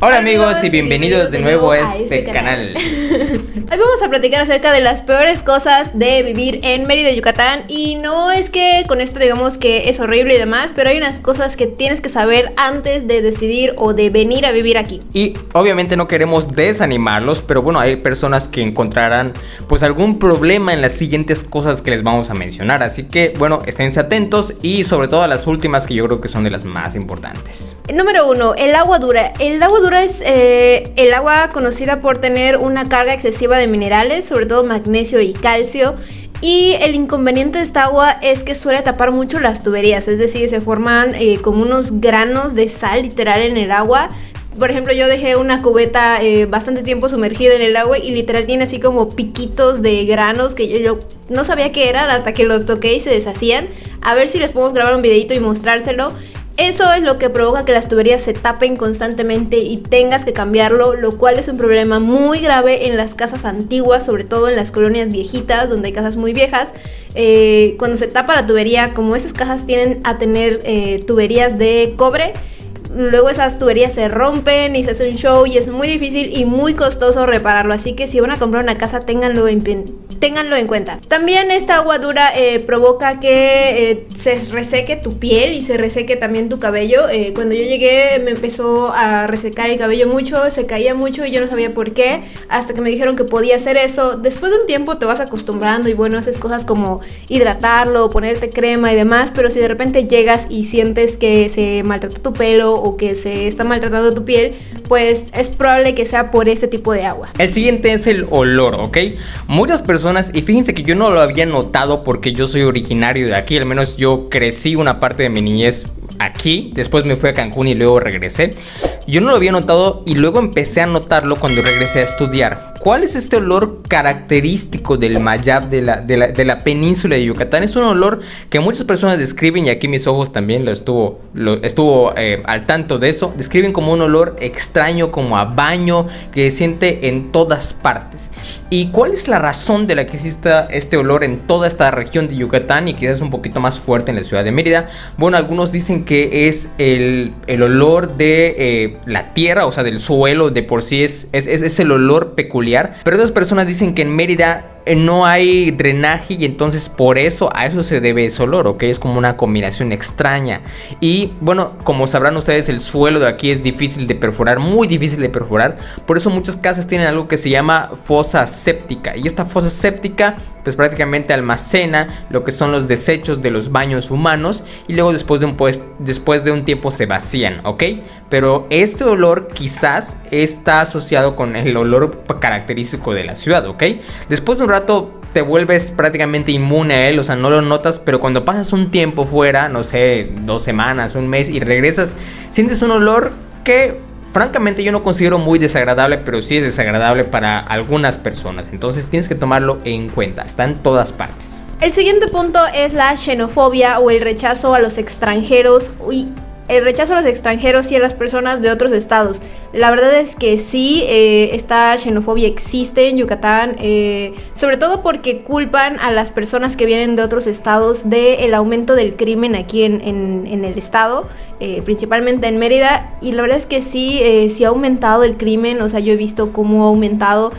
Hola amigos y bienvenidos de nuevo a este canal. Hoy vamos a platicar acerca de las peores cosas de vivir en Mérida, Yucatán. Y no es que con esto digamos que es horrible y demás, pero hay unas cosas que tienes que saber antes de decidir o de venir a vivir aquí. Y obviamente no queremos desanimarlos, pero bueno, hay personas que encontrarán pues algún problema en las siguientes cosas que les vamos a mencionar. Así que bueno, esténse atentos y sobre todo a las últimas, que yo creo que son de las más importantes. Número 1, el agua dura. El agua dura es el agua conocida por tener una carga excesiva de minerales, sobre todo magnesio y calcio. Y el inconveniente de esta agua es que suele tapar mucho las tuberías, es decir, se forman como unos granos de sal literal en el agua. Por ejemplo, yo dejé una cubeta bastante tiempo sumergida en el agua y literal tiene así como piquitos de granos que yo no sabía qué eran hasta que los toqué y se deshacían. A ver si les podemos grabar un videito y mostrárselo. Eso es lo que provoca que las tuberías se tapen constantemente y tengas que cambiarlo, lo cual es un problema muy grave en las casas antiguas, sobre todo en las colonias viejitas, donde hay casas muy viejas. Cuando se tapa la tubería, como esas casas tienden a tener tuberías de cobre, luego esas tuberías se rompen y se hace un show y es muy difícil y muy costoso repararlo. Así que si van a comprar una casa, ténganlo en cuenta. También esta agua dura provoca que se reseque tu piel y se reseque también tu cabello. Cuando yo llegué me empezó a resecar el cabello mucho, se caía mucho y yo no sabía por qué, hasta que me dijeron que podía hacer eso. Después de un tiempo te vas acostumbrando y bueno, haces cosas como hidratarlo, ponerte crema y demás, pero si de repente llegas y sientes que se maltrató tu pelo o que se está maltratando tu piel, pues es probable que sea por este tipo de agua. El siguiente es el olor, ¿ok? Muchas personas, y fíjense que yo no lo había notado porque yo soy originario de aquí, al menos yo crecí una parte de mi niñez aquí, después me fui a Cancún y luego regresé. Yo no lo había notado y luego empecé a notarlo cuando regresé a estudiar. ¿Cuál es este olor característico del Mayab, de la península de Yucatán? Es un olor que muchas personas describen, y aquí mis ojos también estuvo al tanto de eso. Describen como un olor extraño, como a baño, que se siente en todas partes. ¿Y cuál es la razón de la que exista este olor en toda esta región de Yucatán y quizás un poquito más fuerte en la ciudad de Mérida? Bueno, algunos dicen que es el olor de la tierra, o sea, del suelo de por sí, es el olor peculiar. Pero otras personas dicen que en Mérida no hay drenaje y entonces por eso a eso se debe ese olor, ¿ok? Es como una combinación extraña. Y bueno, como sabrán ustedes, el suelo de aquí es difícil de perforar, muy difícil de perforar. Por eso muchas casas tienen algo que se llama fosa séptica. Y esta fosa séptica pues prácticamente almacena lo que son los desechos de los baños humanos y luego después de un tiempo se vacían, ¿ok? Pero este olor quizás está asociado con el olor característico de la ciudad, ¿ok? Después de un rato te vuelves prácticamente inmune a él, o sea, no lo notas, pero cuando pasas un tiempo fuera, no sé, 2 semanas, un mes y regresas, sientes un olor que francamente yo no considero muy desagradable, pero sí es desagradable para algunas personas. Entonces tienes que tomarlo en cuenta, está en todas partes. El siguiente punto es la xenofobia o el rechazo a los extranjeros el rechazo a los extranjeros y a las personas de otros estados. La verdad es que sí, esta xenofobia existe en Yucatán, sobre todo porque culpan a las personas que vienen de otros estados del aumento del crimen aquí en el estado, principalmente en Mérida. Y la verdad es que sí ha aumentado el crimen, o sea, yo he visto cómo ha aumentado.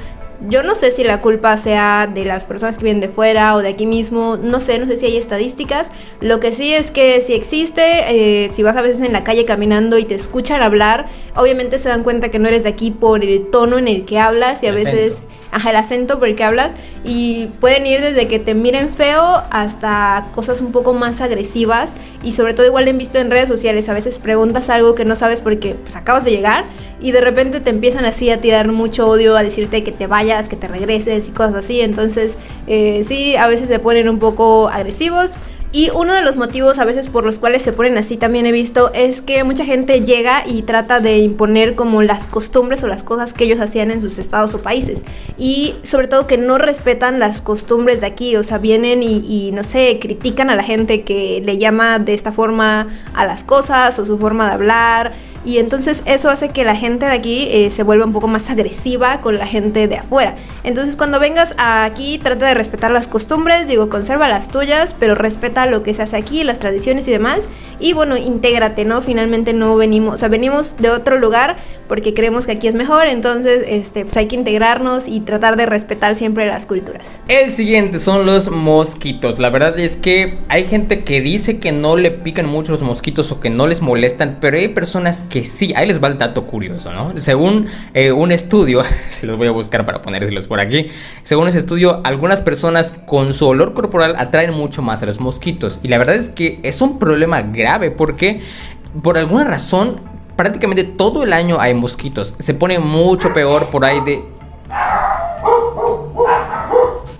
Yo no sé si la culpa sea de las personas que vienen de fuera o de aquí mismo, no sé si hay estadísticas. Lo que sí es que si existe, si vas a veces en la calle caminando y te escuchan hablar, obviamente se dan cuenta que no eres de aquí por el tono en el que hablas y a veces el acento por el que hablas, y pueden ir desde que te miren feo hasta cosas un poco más agresivas. Y sobre todo igual he visto en redes sociales, a veces preguntas algo que no sabes porque pues acabas de llegar y de repente te empiezan así a tirar mucho odio, a decirte que te vayas, que te regreses y cosas así. Entonces sí, a veces se ponen un poco agresivos. Y uno de los motivos a veces por los cuales se ponen así, también he visto, es que mucha gente llega y trata de imponer como las costumbres o las cosas que ellos hacían en sus estados o países. Y sobre todo que no respetan las costumbres de aquí, o sea, vienen y no sé, critican a la gente que le llama de esta forma a las cosas o su forma de hablar. Y entonces eso hace que la gente de aquí se vuelva un poco más agresiva con la gente de afuera. Entonces cuando vengas aquí, trata de respetar las costumbres, conserva las tuyas, pero respeta lo que se hace aquí, las tradiciones y demás. Y bueno, intégrate, ¿no? Finalmente no venimos, o sea, venimos de otro lugar porque creemos que aquí es mejor, entonces pues hay que integrarnos y tratar de respetar siempre las culturas. El siguiente son los mosquitos. La verdad es que hay gente que dice que no le pican mucho los mosquitos o que no les molestan, pero hay personas que sí. Ahí les va el dato curioso, ¿no? Según un estudio, se los voy a buscar para ponérselos por aquí. Según ese estudio, algunas personas con su olor corporal atraen mucho más a los mosquitos. Y la verdad es que es un problema grave porque por alguna razón prácticamente todo el año hay mosquitos. Se pone mucho peor por ahí de...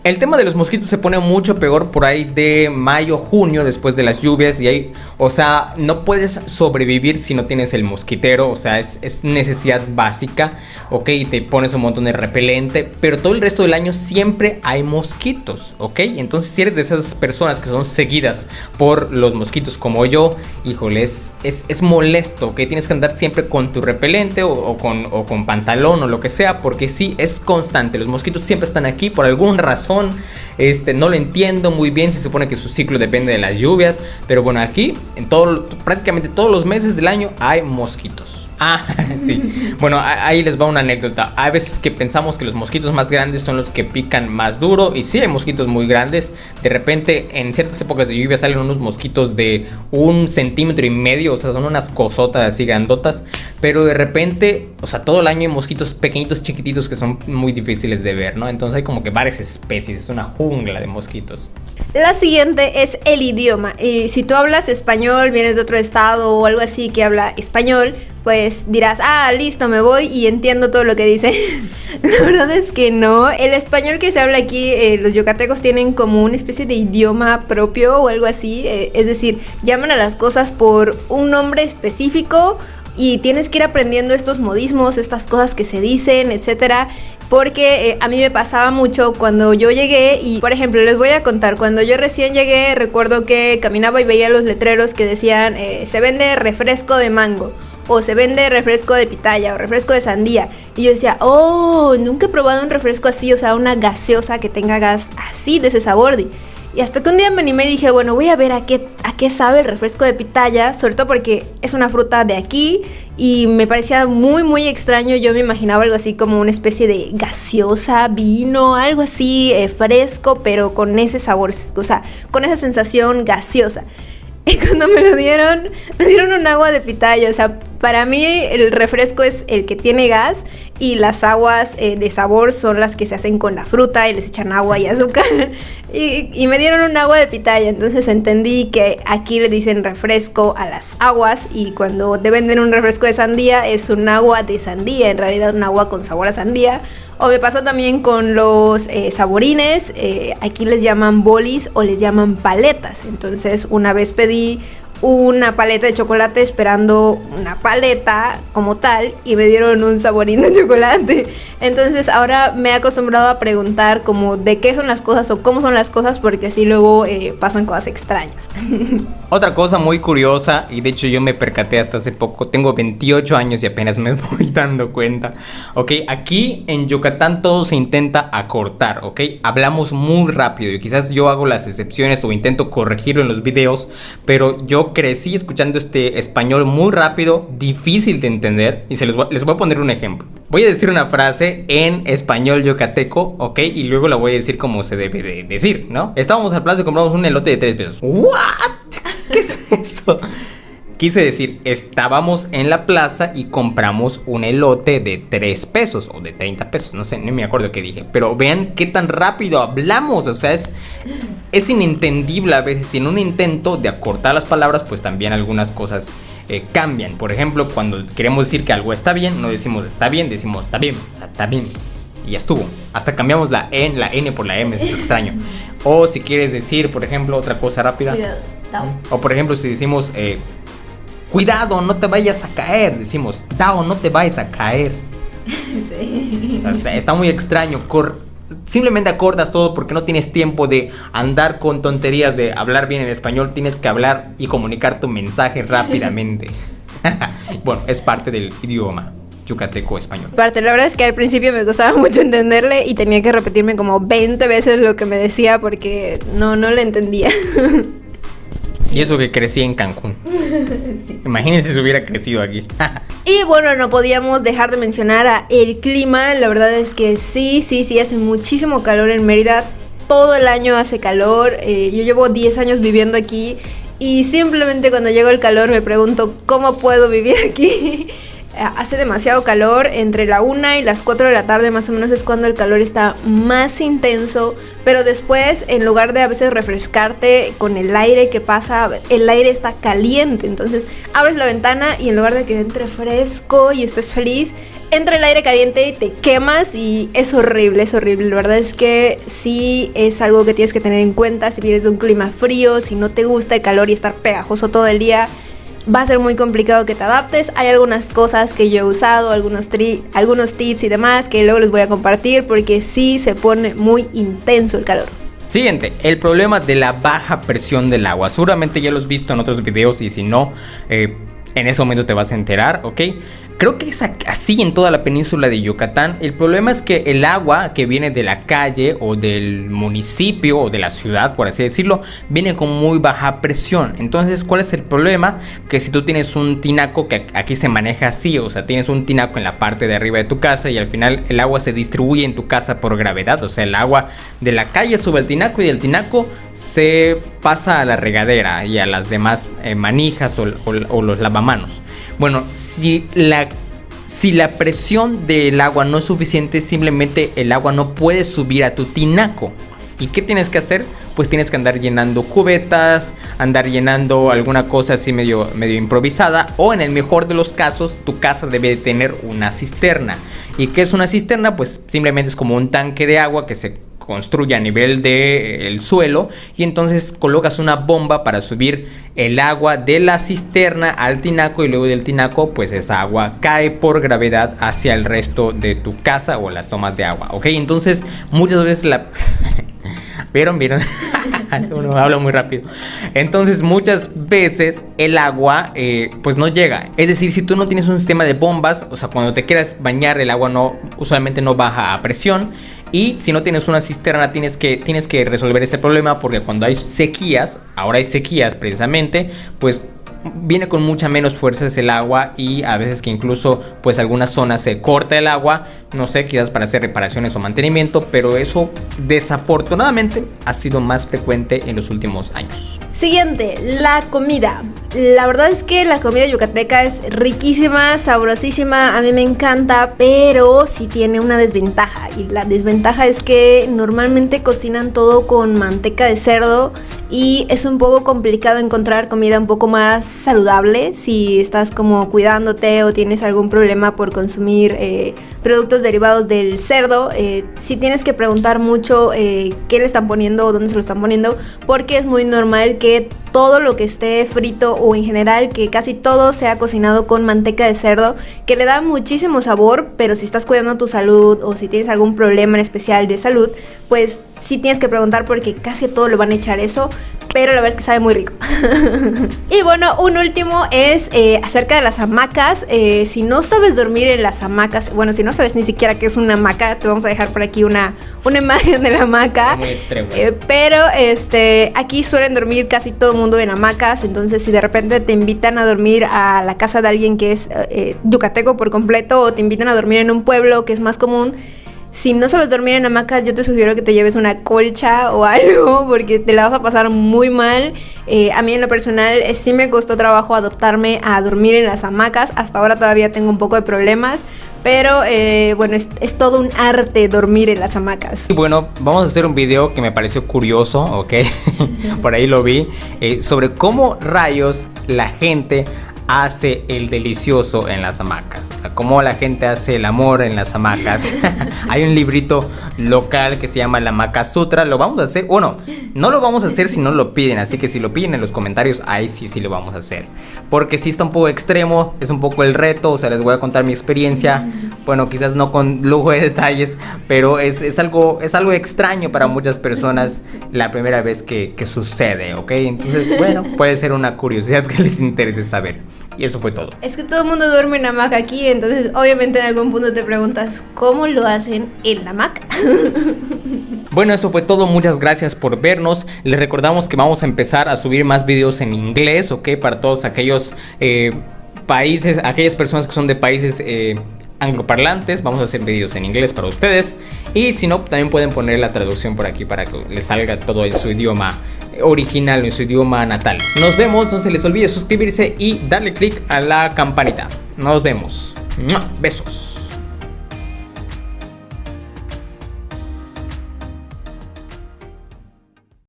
El tema de los mosquitos se pone mucho peor por ahí de mayo, junio, después de las lluvias. Y ahí, o sea, no puedes sobrevivir si no tienes el mosquitero. O sea, es necesidad básica, ok, y te pones un montón de repelente. Pero todo el resto del año siempre hay mosquitos, ok. Entonces, si eres de esas personas que son seguidas por los mosquitos como yo, híjole, es molesto, ok. Tienes que andar siempre con tu repelente o con pantalón o lo que sea, porque sí, es constante. Los mosquitos siempre están aquí por alguna razón. No lo entiendo muy bien. Se supone que su ciclo depende de las lluvias, pero bueno, aquí en prácticamente todos los meses del año hay mosquitos. Sí. Bueno, ahí les va una anécdota. Hay veces que pensamos que los mosquitos más grandes son los que pican más duro, y sí, hay mosquitos muy grandes. De repente, en ciertas épocas de lluvia salen unos mosquitos de 1,5 centímetros, o sea, son unas cosotas así grandotas. Pero de repente, o sea, todo el año hay mosquitos pequeñitos, chiquititos, que son muy difíciles de ver, ¿no? Entonces hay como que varias especies, es una jungla de mosquitos. La siguiente es el idioma. Y si tú hablas español, vienes de otro estado o algo así que habla español, pues dirás, listo, me voy y entiendo todo lo que dice. La verdad es que no. El español que se habla aquí, los yucatecos tienen como una especie de idioma propio o algo así. Es decir, llaman a las cosas por un nombre específico y tienes que ir aprendiendo estos modismos, estas cosas que se dicen, etcétera. Porque a mí me pasaba mucho cuando yo llegué y, por ejemplo, les voy a contar, cuando yo recién llegué, recuerdo que caminaba y veía los letreros que decían, se vende refresco de mango, o se vende refresco de pitaya, o refresco de sandía. Y yo decía, nunca he probado un refresco así, o sea, una gaseosa que tenga gas así, de ese sabor. Y hasta que un día me animé y dije, bueno, voy a ver a qué sabe el refresco de pitaya, sobre todo porque es una fruta de aquí y me parecía muy, muy extraño. Yo me imaginaba algo así como una especie de gaseosa, vino, algo así fresco, pero con ese sabor, o sea, con esa sensación gaseosa. Y cuando me dieron un agua de pitaya. O sea, para mí el refresco es el que tiene gas y las aguas de sabor son las que se hacen con la fruta y les echan agua y azúcar. Y me dieron un agua de pitaya. Entonces entendí que aquí le dicen refresco a las aguas, y cuando te venden un refresco de sandía es un agua de sandía, en realidad un agua con sabor a sandía. O me pasó también con los saborines, aquí les llaman bolis o les llaman paletas. Entonces una vez pedí una paleta de chocolate esperando una paleta como tal y me dieron un saborín de chocolate. Entonces ahora me he acostumbrado a preguntar como de qué son las cosas o cómo son las cosas, porque así luego pasan cosas extrañas. Otra cosa muy curiosa, y de hecho yo me percaté hasta hace poco, tengo 28 años y apenas me voy dando cuenta, ok, aquí en Yucatán todo se intenta acortar, ok, hablamos muy rápido y quizás yo hago las excepciones o intento corregirlo en los videos, pero yo crecí escuchando este español muy rápido, difícil de entender, y les voy a poner un ejemplo. Voy a decir una frase en español yucateco, ok, y luego la voy a decir como se debe de decir, ¿no? Estábamos al plazo y compramos un elote de 3 pesos. ¿What? ¿Qué es eso? Quise decir, estábamos en la plaza y compramos un elote de 3 pesos o de 30 pesos, no sé, no me acuerdo qué dije. Pero vean qué tan rápido hablamos, o sea, es inentendible a veces. Y en un intento de acortar las palabras, pues también algunas cosas cambian. Por ejemplo, cuando queremos decir que algo está bien, no decimos está bien, decimos está bien, o sea, está bien. Y ya estuvo. Hasta cambiamos la N por la M, es extraño. O si quieres decir, por ejemplo, otra cosa rápida. O por ejemplo, si decimos cuidado, no te vayas a caer, decimos Dao, no te vayas a caer. Sí. O sea, está muy extraño. Simplemente acortas todo porque no tienes tiempo de andar con tonterías de hablar bien en español. Tienes que hablar y comunicar tu mensaje rápidamente. Bueno, es parte del idioma yucateco español. La verdad es que al principio me costaba mucho entenderle y tenía que repetirme como 20 veces lo que me decía porque no le entendía. Y eso que crecí en Cancún. Imagínense si hubiera crecido aquí. Y bueno, no podíamos dejar de mencionar el clima. La verdad es que sí, hace muchísimo calor en Mérida. Todo el año hace calor. Yo llevo 10 años viviendo aquí y simplemente cuando llega el calor me pregunto cómo puedo vivir aquí. Hace demasiado calor, entre la 1 y las 4 de la tarde más o menos es cuando el calor está más intenso, pero después en lugar de a veces refrescarte con el aire que pasa, el aire está caliente, entonces abres la ventana y en lugar de que entre fresco y estés feliz, entra el aire caliente y te quemas y es horrible, la verdad es que sí es algo que tienes que tener en cuenta si vienes de un clima frío, si no te gusta el calor y estar pegajoso todo el día. Va a ser muy complicado que te adaptes. Hay algunas cosas que yo he usado, algunos tips y demás que luego les voy a compartir porque sí se pone muy intenso el calor. Siguiente, el problema de la baja presión del agua. Seguramente ya lo has visto en otros videos y si no, en ese momento te vas a enterar, ¿ok? Creo que es así en toda la península de Yucatán. El problema es que el agua que viene de la calle o del municipio o de la ciudad, por así decirlo, viene con muy baja presión. Entonces, ¿cuál es el problema? Que si tú tienes un tinaco, que aquí se maneja así, o sea, tienes un tinaco en la parte de arriba de tu casa y al final el agua se distribuye en tu casa por gravedad. O sea, el agua de la calle sube al tinaco y del tinaco se pasa a la regadera y a las demás manijas o los lavamanos. Bueno, si la presión del agua no es suficiente, simplemente el agua no puede subir a tu tinaco. ¿Y qué tienes que hacer? Pues tienes que andar llenando cubetas, andar llenando alguna cosa así medio improvisada, o en el mejor de los casos, tu casa debe de tener una cisterna. ¿Y qué es una cisterna? Pues simplemente es como un tanque de agua que se construye a nivel del suelo y entonces colocas una bomba para subir el agua de la cisterna al tinaco y luego del tinaco pues esa agua cae por gravedad hacia el resto de tu casa o las tomas de agua, ¿ok? Entonces muchas veces ¿Vieron? Uno habla muy rápido. Entonces muchas veces el agua pues no llega. Es decir, si tú no tienes un sistema de bombas, o sea, cuando te quieras bañar el agua usualmente no baja a presión. Y si no tienes una cisterna tienes que resolver ese problema porque cuando hay sequías, ahora hay sequías precisamente, pues viene con mucha menos fuerza el agua y a veces que incluso pues algunas zonas se corta el agua, no sé, quizás para hacer reparaciones o mantenimiento, pero eso desafortunadamente ha sido más frecuente en los últimos años. Siguiente, la comida. La verdad es que la comida yucateca es riquísima, sabrosísima, a mí me encanta, pero sí tiene una desventaja. Y la desventaja es que normalmente cocinan todo con manteca de cerdo y es un poco complicado encontrar comida un poco más saludable si estás como cuidándote o tienes algún problema por consumir productos derivados del cerdo. Sí tienes que preguntar mucho qué le están poniendo o dónde se lo están poniendo, porque es muy normal que todo lo que esté frito o en general que casi todo sea cocinado con manteca de cerdo, que le da muchísimo sabor, pero si estás cuidando tu salud o si tienes algún problema en especial de salud, pues sí tienes que preguntar porque casi todo le van a echar eso, pero la verdad es que sabe muy rico. Y bueno, un último es acerca de las hamacas. Si no sabes dormir en las hamacas, bueno, si no sabes ni siquiera qué es una hamaca, te vamos a dejar por aquí una imagen de la hamaca. Muy extremo. Pero aquí suelen dormir casi todo el mundo en hamacas, entonces si de repente te invitan a dormir a la casa de alguien que es yucateco por completo o te invitan a dormir en un pueblo que es más común, si no sabes dormir en hamacas, yo te sugiero que te lleves una colcha o algo porque te la vas a pasar muy mal. A mí en lo personal sí me costó trabajo adaptarme a dormir en las hamacas. Hasta ahora todavía tengo un poco de problemas, pero bueno, es todo un arte dormir en las hamacas. Y bueno, vamos a hacer un video que me pareció curioso, ¿ok? Por ahí lo vi, sobre cómo rayos la gente hace el delicioso en las hamacas, o sea, cómo la gente hace el amor en las hamacas. Hay un librito local que se llama La Hamaca Sutra. Lo vamos a hacer, bueno, no lo vamos a hacer si no lo piden, así que si lo piden en los comentarios, ahí sí lo vamos a hacer, porque sí está un poco extremo, es un poco el reto, o sea, les voy a contar mi experiencia, Bueno, quizás no con lujo de detalles, pero es algo extraño para muchas personas la primera vez que sucede, ¿ok? Entonces, bueno, puede ser una curiosidad que les interese saber. Y eso fue todo. Es que todo el mundo duerme en hamaca aquí, entonces obviamente en algún punto te preguntas, ¿cómo lo hacen en la hamaca? Bueno, eso fue todo, muchas gracias por vernos. Les recordamos que vamos a empezar a subir más videos en inglés, ¿ok? Para todos aquellos países, aquellas personas que son de países angloparlantes, vamos a hacer videos en inglés para ustedes. Y si no, también pueden poner la traducción por aquí para que les salga todo en su idioma original, en su idioma natal. Nos vemos, no se les olvide suscribirse y darle click a la campanita. Nos vemos. Besos.